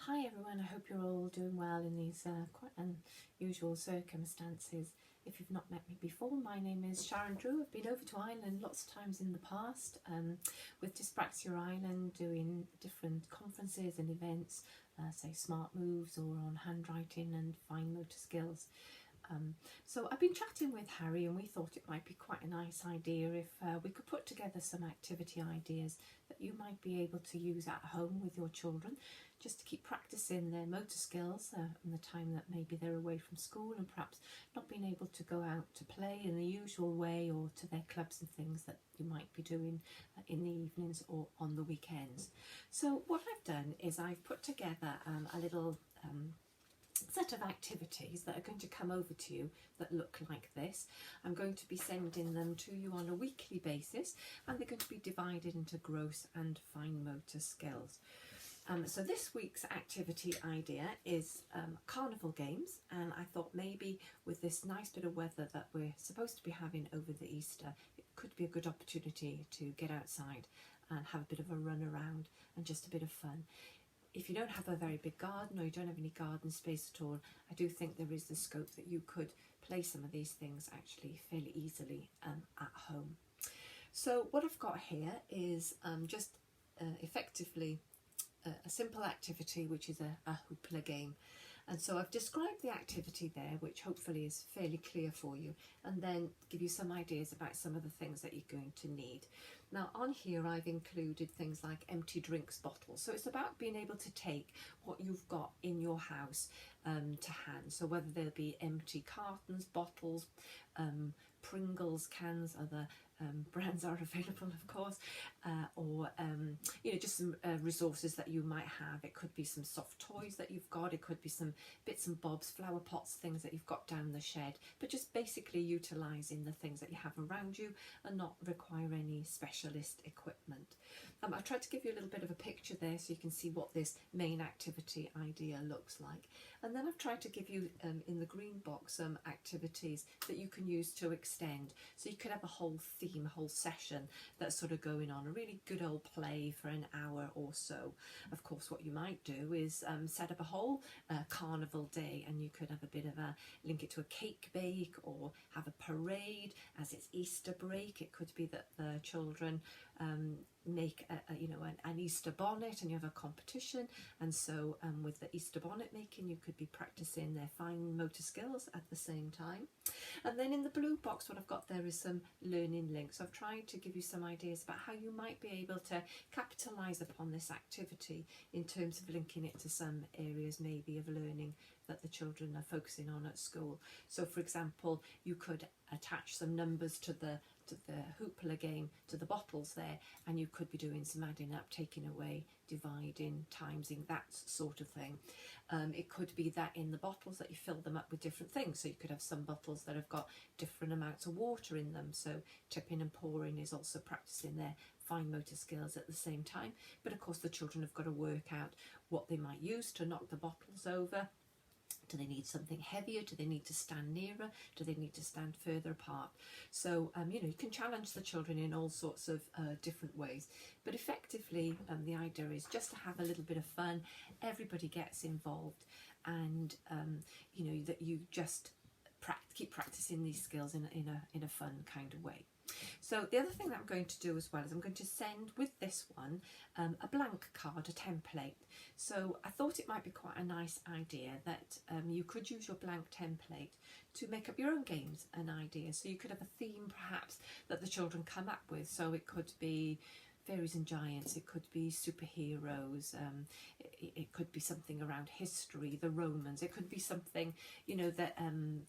Hi everyone, I hope you're all doing well in these quite unusual circumstances. If you've not met me before, my name is Sharon Drew. I've been over to Ireland lots of times in the past with Dyspraxia Ireland, doing different conferences and events, say Smart Moves or on handwriting and fine motor skills. So I've been chatting with Harry and we thought it might be quite a nice idea if we could put together some activity ideas that you might be able to use at home with your children, just to keep practicing their motor skills in the time that maybe they're away from school and perhaps not being able to go out to play in the usual way or to their clubs and things that you might be doing in the evenings or on the weekends. So what I've done is I've put together a little set of activities that are going to come over to you that look like this. I'm going to be sending them to you on a weekly basis, and they're going to be divided into gross and fine motor skills. So this week's activity idea is carnival games, and I thought maybe with this nice bit of weather that we're supposed to be having over the Easter, it could be a good opportunity to get outside and have a bit of a run around and just a bit of fun. If you don't have a very big garden or you don't have any garden space at all, I do think there is the scope that you could play some of these things actually fairly easily at home. So what I've got here is just effectively a simple activity, which is a hoopla game. And so I've described the activity there, which hopefully is fairly clear for you, and then give you some ideas about some of the things that you're going to need. Now on here I've included things like empty drinks bottles, so it's about being able to take what you've got in your house to hand. So whether they'll be empty cartons, bottles, Pringles cans, other brands are available of course, or you know, just some resources that you might have. It could be some soft toys that you've got, it could be some bits and bobs, flower pots, things that you've got down the shed, but just basically utilising the things that you have around you and not require any specialist equipment. I've tried to give you a little bit of a picture there so you can see what this main activity idea looks like, and then I've tried to give you in the green box some activities that you can use to extend, so you could have a whole theme, a whole session that's sort of going on, a really good old play for an hour or so. Of course what you might do is set up a whole carnival day, and you could have a bit of a link it to a cake bake or have a parade as it's Easter break. It could be that the children make you know, an Easter bonnet and you have a competition, and so with the Easter bonnet making you could be practicing their fine motor skills at the same time. And then in the blue box what I've got there is some learning links. I've tried to give you some ideas about how you might be able to capitalise upon this activity in terms of linking it to some areas maybe of learning that the children are focusing on at school. So for example, you could attach some numbers to the hoopla game to the bottles there, and you could be doing some adding up, taking away, dividing, timesing, that sort of thing. It could be that in the bottles that you fill them up with different things, so you could have some bottles that have got different amounts of water in them, so tipping and pouring is also practicing their fine motor skills at the same time. But of course the children have got to work out what they might use to knock the bottles over. Do they need something heavier? Do they need to stand nearer? Do they need to stand further apart? So, you know, you can challenge the children in all sorts of different ways. But effectively, the idea is just to have a little bit of fun. Everybody gets involved, and, you know, that you just keep practicing these skills in a fun kind of way. So the other thing that I'm going to do as well is I'm going to send with this one a blank card, a template. So I thought it might be quite a nice idea that you could use your blank template to make up your own games and ideas. So you could have a theme perhaps that the children come up with. So it could be fairies and giants, it could be superheroes, it could be something around history, the Romans, it could be something, you know, that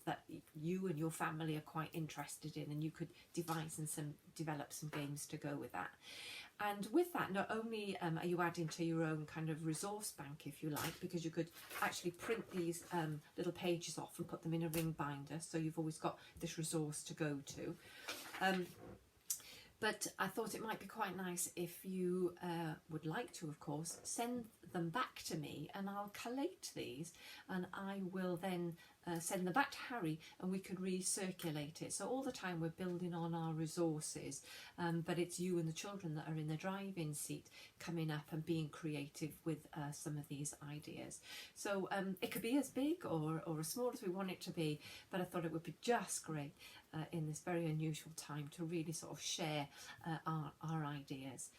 that you and your family are quite interested in, and you could devise and develop some games to go with that. And with that, not only are you adding to your own kind of resource bank, if you like, because you could actually print these little pages off and put them in a ring binder, so you've always got this resource to go to. But I thought it might be quite nice if you would like to, of course, send them back to me, and I'll collate these, and I will then send them back to Harry, and we could recirculate it. So all the time we're building on our resources, but it's you and the children that are in the driving seat coming up and being creative with some of these ideas. So it could be as big or as small as we want it to be, but I thought it would be just great in this very unusual time to really sort of share our ideas.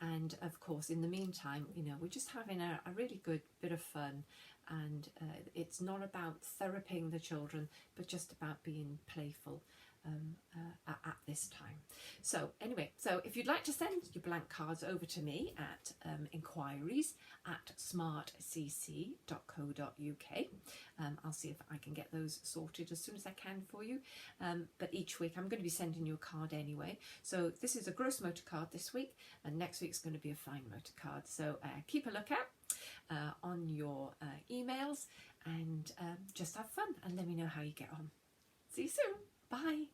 And of course, in the meantime, you know, we're just having a really good bit of fun, and it's not about therapying the children, but just about being playful at this time. So anyway, so if you'd like to send your blank cards over to me at inquiries@smartcc.co.uk, I'll see if I can get those sorted as soon as I can for you. But each week I'm going to be sending you a card anyway. So this is a gross motor card this week, and next week's going to be a fine motor card. So keep a lookout on your emails, and just have fun and let me know how you get on. See you soon. Bye.